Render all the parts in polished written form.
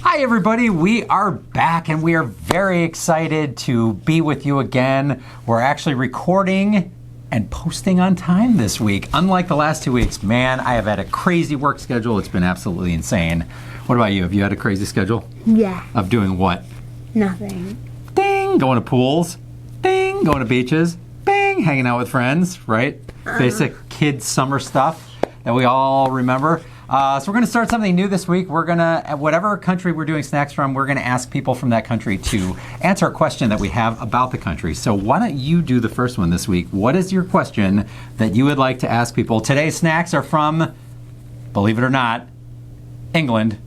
Hi everybody, we are back and we are very excited to be with you again. We're actually recording and posting on time this week. Unlike the last 2 weeks, man, I have had a crazy work schedule. It's been absolutely insane. What about you? Have you had a crazy schedule? Yeah. Of doing what? Nothing. Ding! Going to pools. Ding! Going to beaches. Bing! Hanging out with friends, right? Basic kids summer stuff that we all remember. So we're going to start something new this week. We're going to, whatever country we're doing snacks from, we're going to ask people from that country to answer a question that we have about the country. So why don't you do the first one this week? What is your question that you would like to ask people? Today's snacks are from, believe it or not, England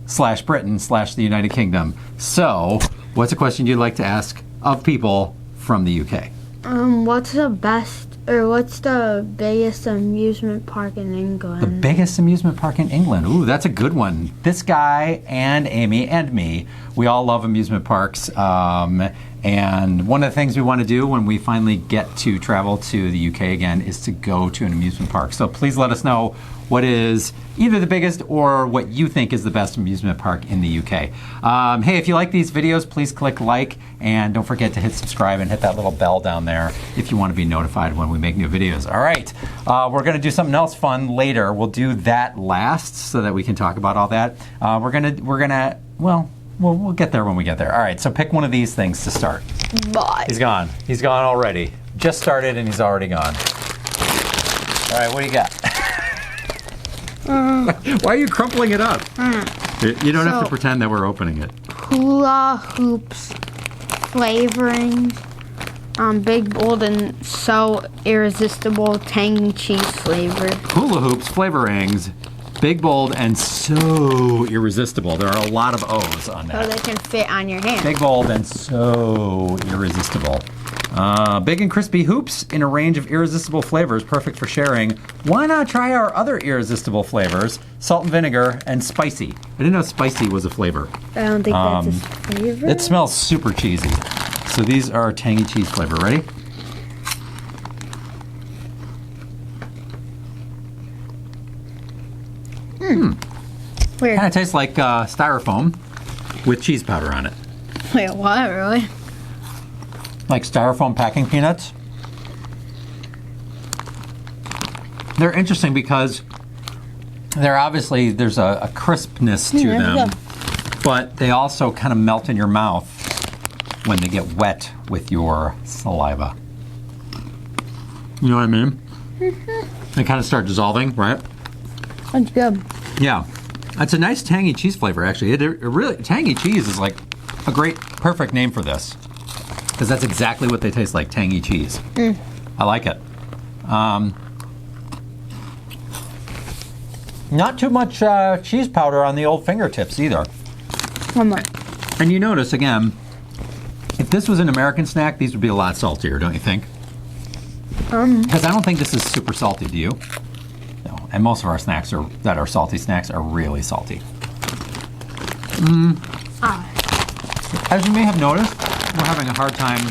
/ Britain / the United Kingdom. So what's a question you'd like to ask of people from the UK? What's the biggest amusement park in England? The biggest amusement park in England. Ooh, that's a good one. This guy and Amy and me, we all love amusement parks. And one of the things we want to do when we finally get to travel to the UK again is to go to an amusement park. So please let us know what is either the biggest or what you think is the best amusement park in the UK. Hey, if you like these videos, please click like and don't forget to hit subscribe and hit that little bell down there if you want to be notified when we make new videos. All right, we're going to do something else fun later. We'll do that last so that we can talk about all that. We'll get there when we get there. All right, so pick one of these things to start. Bye. He's gone. He's gone already. Just started and he's already gone. All right, what do you got? Why are you crumpling it up? You don't have to pretend that we're opening it. Hula Hoops Flavarings. Big, bold, and so irresistible tangy cheese flavor. Hula Hoops Flavarings. Big, bold, and so irresistible. There are a lot of O's on that. So they can fit on your hand. Big, bold, and so irresistible. Big and crispy hoops in a range of irresistible flavors, perfect for sharing. Why not try our other irresistible flavors, salt and vinegar and spicy? I didn't know spicy was a flavor. I don't think that's a flavor. It smells super cheesy. So these are tangy cheese flavor. Ready? Weird. Kind of tastes like styrofoam with cheese powder on it. Wait, what? Really? Like styrofoam packing peanuts. They're interesting because there's a crispness to them, but they also kind of melt in your mouth when they get wet with your saliva. You know what I mean? They kind of start dissolving, right? That's good. Yeah. It's a nice tangy cheese flavor, actually. It really, tangy cheese is like a great, perfect name for this. Because that's exactly what they taste like, tangy cheese. I like it. Not too much cheese powder on the old fingertips either. One more. And you notice, again, if this was an American snack, these would be a lot saltier, don't you think? Because I don't think this is super salty, do you? No. And most of our snacks that are salty snacks are really salty. As you may have noticed, we're having a hard time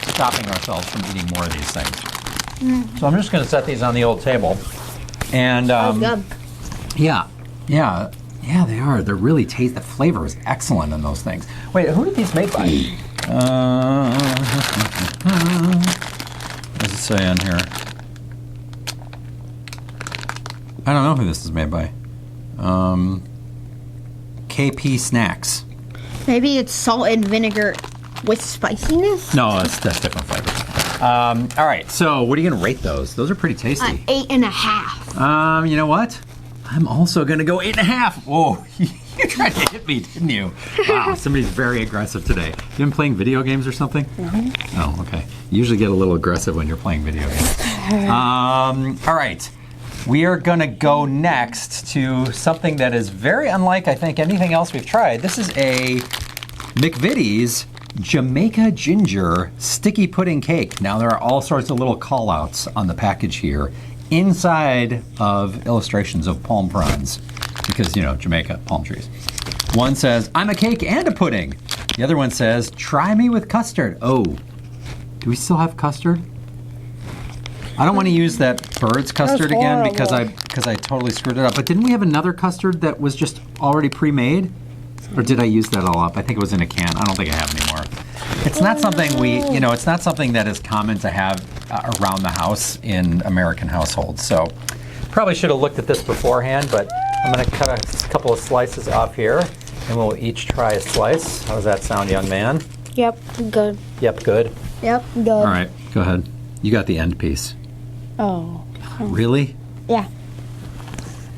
stopping ourselves from eating more of these things. So I'm just going to set these on the old table. And Good. yeah, they are. They're really the flavor is excellent in those things. Wait, who are these made by? What does it say on here? I don't know who this is made by. KP Snacks. Maybe it's salt and vinegar with spiciness? No, that's different flavors. All right, so what are you going to rate those? Those are pretty tasty. 8.5. You know what? I'm also going to go 8.5. Whoa, you tried to hit me, didn't you? Wow, somebody's very aggressive today. You been playing video games or something? No. Oh, okay. You usually get a little aggressive when you're playing video games. All right. We are going to go next to something that is very unlike, I think, anything else we've tried. This is a McVitie's Jamaica Ginger Sticky Pudding Cake. Now, there are all sorts of little call-outs on the package here inside of illustrations of palm fronds because, you know, Jamaica, palm trees. One says, I'm a cake and a pudding. The other one says, try me with custard. Oh, do we still have custard? I don't want to use that bird's custard again because I totally screwed it up. But didn't we have another custard that was just already pre-made? Or did I use that all up? I think it was in a can. I don't think I have anymore. It's not something it's not something that is common to have around the house in American households. So probably should have looked at this beforehand, but I'm going to cut a couple of slices off here, and we'll each try a slice. How does that sound, young man? Yep, good. Yep, good. Yep, good. All right, go ahead. You got the end piece. Oh. Really? Yeah.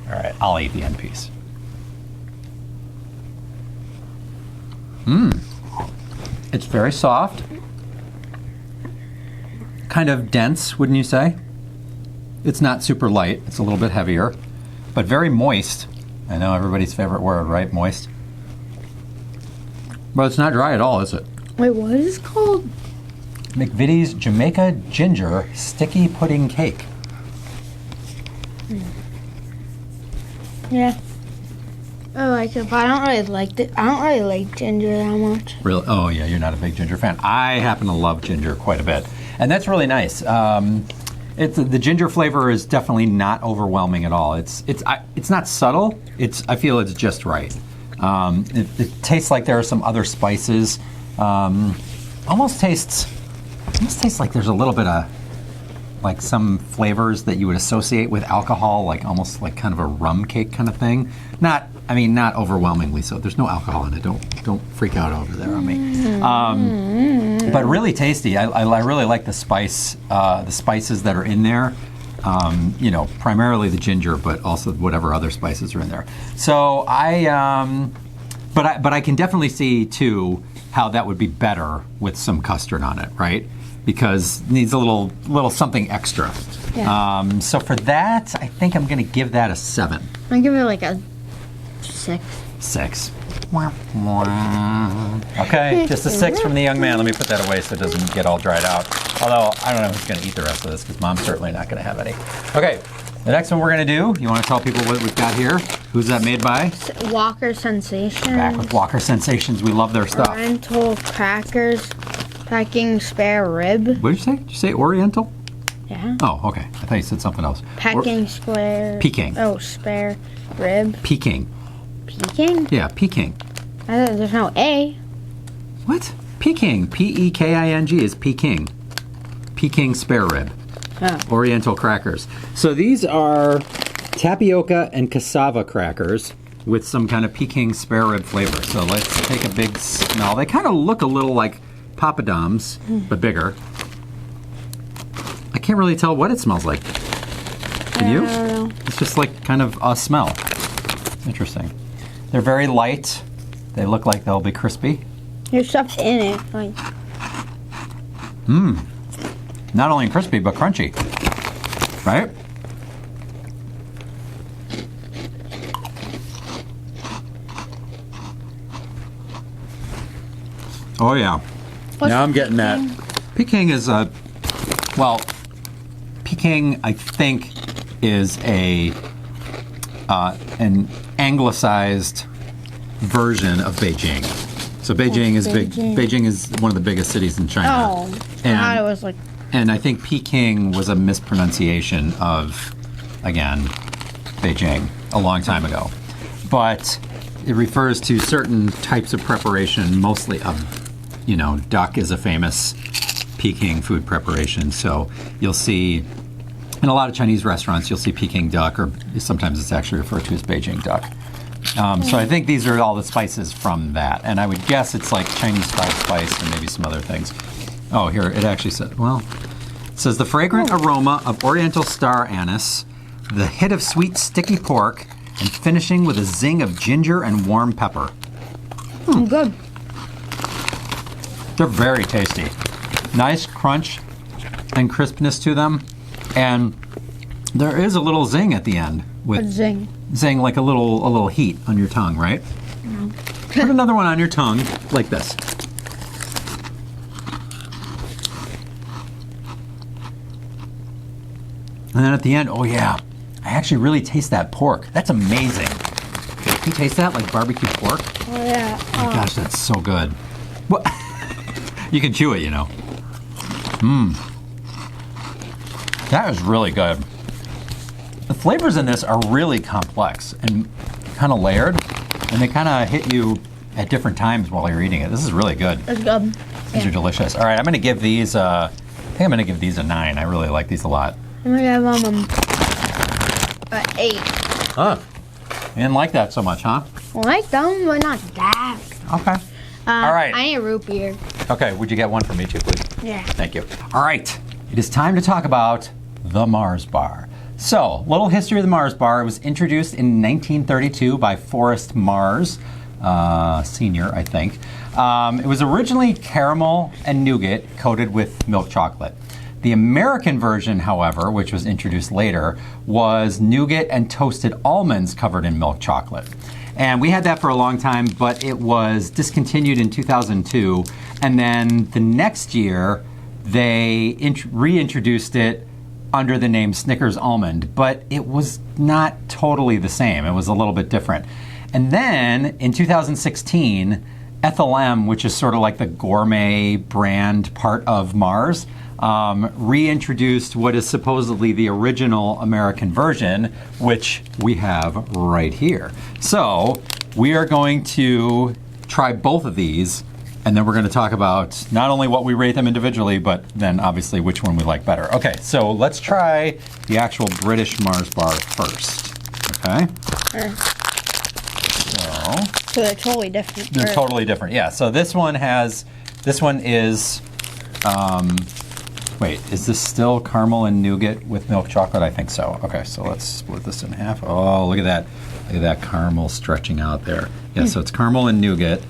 All right, I'll eat the end piece. It's very soft. Kind of dense, wouldn't you say? It's not super light. It's a little bit heavier, but very moist. I know everybody's favorite word, right? Moist. But it's not dry at all, is it? Wait, what is it called? McVitie's Jamaica Ginger Sticky Pudding Cake. Yeah. I like it, but I don't really like it. I don't really like ginger that much. Really? Oh yeah, you're not a big ginger fan. I happen to love ginger quite a bit, and that's really nice. The ginger flavor is definitely not overwhelming at all. It's not subtle. I feel it's just right. It tastes like there are some other spices. Almost tastes like there's a little bit of like some flavors that you would associate with alcohol, like almost like kind of a rum cake kind of thing. Not overwhelmingly so. There's no alcohol in it. Don't freak out over there on me. But really tasty. I really like the spices that are in there. Primarily the ginger, but also whatever other spices are in there. So but I can definitely see too how that would be better with some custard on it, right? Because it needs a little something extra. Yeah. So for that, I think I'm going to give that a 7. I'll give it like a 6. 6. Okay, just a 6 from the young man. Let me put that away so it doesn't get all dried out. Although, I don't know who's going to eat the rest of this because Mom's certainly not going to have any. Okay, the next one we're going to do, you want to tell people what we've got here? Who's that made by? Walker Sensations. Back with Walker Sensations. We love their stuff. Oriental crackers. Peking spare rib. What did you say? Did you say Oriental? Yeah. Oh, okay. I thought you said something else. Peking square. Peking. Oh, spare rib. Peking. Peking? Yeah, Peking. I thought there's no A. What? Peking. P-E-K-I-N-G is Peking. Peking spare rib. Oh. Oriental crackers. So these are tapioca and cassava crackers with some kind of Peking spare rib flavor. So let's take a big smell. They kind of look a little like Papadums, but bigger. I can't really tell what it smells like. Can you? I don't know. It's just like kind of a smell. Interesting. They're very light. They look like they'll be crispy. There's stuff in it. Like. Not only crispy, but crunchy. Right? Oh, yeah. Now I'm getting that. Peking is Peking, I think, is an anglicized version of Beijing. So Beijing is big. Beijing is one of the biggest cities in China. Oh, I thought it was like. And I think Peking was a mispronunciation of, again, Beijing a long time ago. But it refers to certain types of preparation, mostly of, duck is a famous Peking food preparation. So you'll see, in a lot of Chinese restaurants, you'll see Peking duck, or sometimes it's actually referred to as Beijing duck. So I think these are all the spices from that. And I would guess it's like Chinese fried spice and maybe some other things. Oh, here, it actually says, it says the fragrant aroma of Oriental star anise, the hit of sweet sticky pork, and finishing with a zing of ginger and warm pepper. Good. They're very tasty. Nice crunch and crispness to them. And there is a little zing at the end. With zing. Zing, like a little heat on your tongue, right? No. Put another one on your tongue, like this. And then at the end, oh yeah, I actually really taste that pork. That's amazing. Can you taste that, like barbecue pork? Oh, yeah. Oh my gosh, that's so good. What? You can chew it, That is really good. The flavors in this are really complex and kind of layered, and they kind of hit you at different times while you're eating it. This is really good. It's good. These are delicious. All right, I'm going to give these, I think I'm going to give these a 9. I really like these a lot. I'm gonna give them an 8. Huh. You didn't like that so much, huh? I like them, but not that. Okay. All right. I need a root beer. Okay, would you get one for me too, please? Yeah. Thank you. All right, it is time to talk about the Mars bar. So, little history of the Mars bar. It was introduced in 1932 by Forrest Mars, Sr., I think. It was originally caramel and nougat coated with milk chocolate. The American version, however, which was introduced later, was nougat and toasted almonds covered in milk chocolate. And we had that for a long time, but it was discontinued in 2002. And then the next year, they reintroduced it under the name Snickers Almond, but it was not totally the same. It was a little bit different. And then in 2016, Ethel M, which is sort of like the gourmet brand part of Mars, reintroduced what is supposedly the original American version, which we have right here. So we are going to try both of these, and then we're going to talk about not only what we rate them individually, but then obviously which one we like better. Okay, so let's try the actual British Mars bar first. Okay? So they're totally different. They're totally different. Yeah, so this one is, wait, is this still caramel and nougat with milk chocolate? I think so. Okay, so let's split this in half. Oh, look at that. Look at that caramel stretching out there. Yeah, so it's caramel and nougat.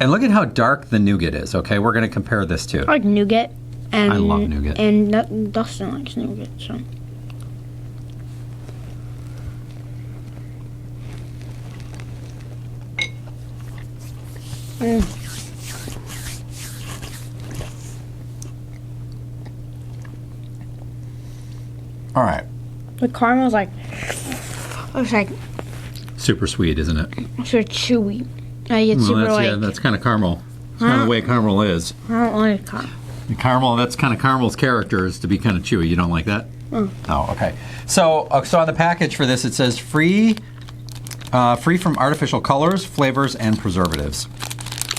And look at how dark the nougat is, okay? We're going to compare this to. I like nougat. And, I love nougat. And Dustin likes nougat, so. All right. The caramel's like, it's like Super sweet, isn't it? sort of chewy. I get super that's, like. yeah, that's kind of caramel. That's kind of the way caramel is. I don't like caramel. The caramel, that's kind of caramel's character is to be kind of chewy. You don't like that? Oh, okay. So on the package for this, it says free from artificial colors, flavors, and preservatives.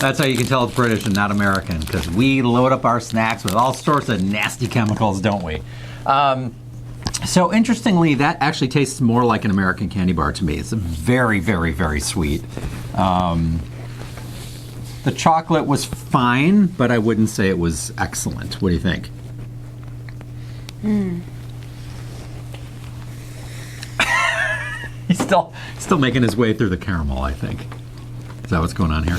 That's how you can tell it's British and not American, because we load up our snacks with all sorts of nasty chemicals, don't we? So interestingly, that actually tastes more like an American candy bar to me. It's very, very, very sweet. The chocolate was fine, but I wouldn't say it was excellent. What do you think? He's still making his way through the caramel, I think. Is that what's going on here?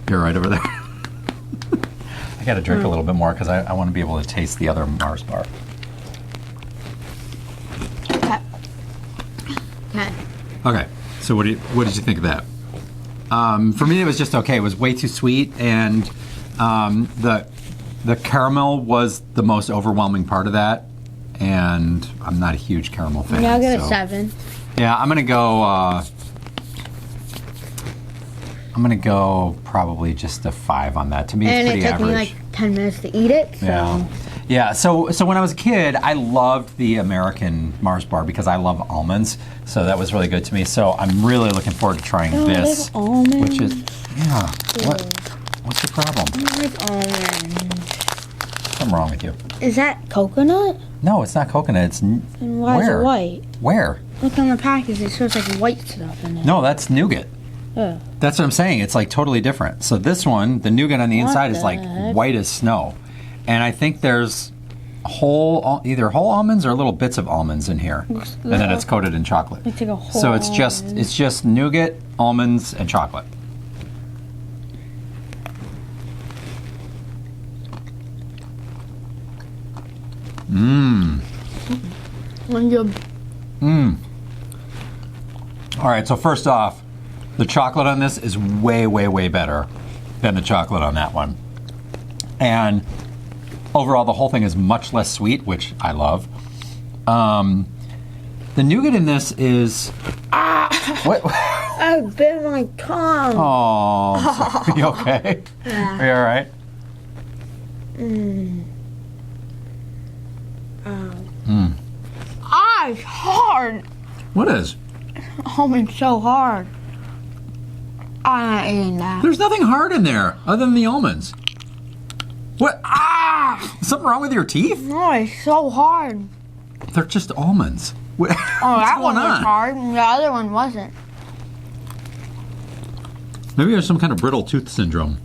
You're right over there. I got to drink a little bit more because I want to be able to taste the other Mars bar. Okay, so what did you think of that? For me, it was just okay. It was way too sweet, and the caramel was the most overwhelming part of that. And I'm not a huge caramel fan. Yeah, I'll give it 7. Yeah, I'm gonna go probably just a 5 on that. To me, it's pretty average. And it took me like 10 minutes to eat it. So. Yeah. Yeah, so when I was a kid, I loved the American Mars bar because I love almonds. So that was really good to me. So I'm really looking forward to trying this, almonds. which is what's the problem? I like almonds. Something wrong with you? Is that coconut? No, it's not coconut. It's And why is it white? Where? Look on the package. It shows like white stuff in it. No, that's nougat. Oh. That's what I'm saying. It's like totally different. So this one, the nougat on the inside is like white as snow. And I think there's either whole almonds or little bits of almonds in here. And then it's coated in chocolate. It's like a whole So it's just nougat, almonds, and chocolate. All right, so first off, the chocolate on this is way, way, way better than the chocolate on that one. And overall, the whole thing is much less sweet, which I love. The nougat in this is... What? I bit my tongue. Oh, are you okay? Yeah. Are you all right? It's hard. What is? Almond's so hard. I'm not eating that. There's nothing hard in there other than the almonds. What? Ah! Something wrong with your teeth? No, it's so hard. They're just almonds. What, Oh, that what's one going was on? hard, and the other one wasn't. Maybe you have some kind of brittle tooth syndrome.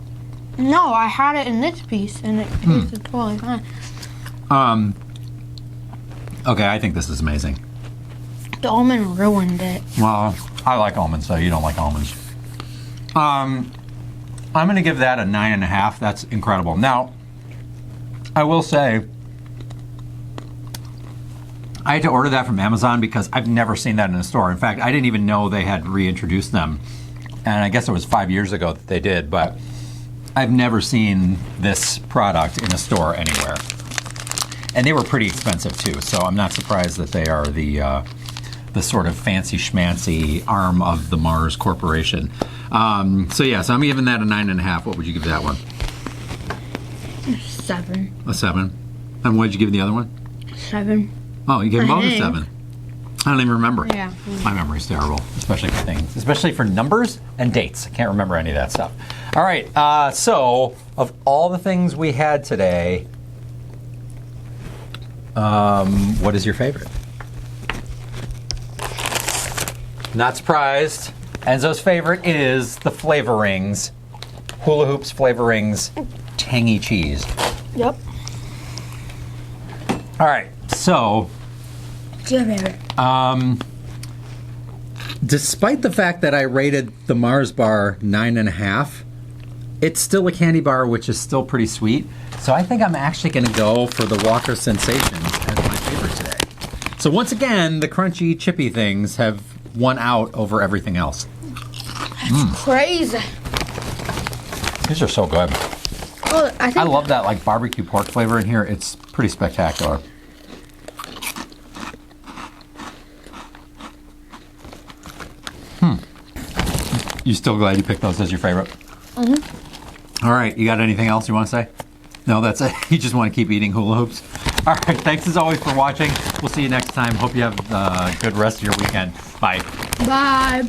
No, I had it in this piece, and it tasted totally fine. Okay, I think this is amazing. The almond ruined it. Well, I like almonds, so you don't like almonds. I'm going to give that a 9.5. That's incredible. Now, I will say, I had to order that from Amazon because I've never seen that in a store. In fact, I didn't even know they had reintroduced them. And I guess it was 5 years ago that they did, but I've never seen this product in a store anywhere. And they were pretty expensive too, so I'm not surprised that they are the sort of fancy schmancy arm of the Mars Corporation. So I'm giving that a 9.5. What would you give that one? 7. A 7. And what did you give the other one? 7. Oh, you gave them both a think. 7. I don't even remember. Yeah. My memory's terrible, especially for things, especially for numbers and dates. I can't remember any of that stuff. All right, so of all the things we had today, what is your favorite? Not surprised. Enzo's favorite is the Flavarings, Hula Hoops Flavarings, tangy cheese. Yep. All right, so What's your favorite? despite the fact that I rated the Mars bar 9.5, it's still a candy bar, which is still pretty sweet. So I think I'm actually going to go for the Walker Sensations as my favorite today. So once again, the crunchy, chippy things have won out over everything else. Crazy. These are so good. Oh, I think I love that like barbecue pork flavor in here. It's pretty spectacular. You still glad you picked those as your favorite? Mm-hmm. All right, you got anything else you want to say? No, that's it. You just want to keep eating hula hoops? All right, thanks as always for watching. We'll see you next time. Hope you have a good rest of your weekend. Bye. Bye.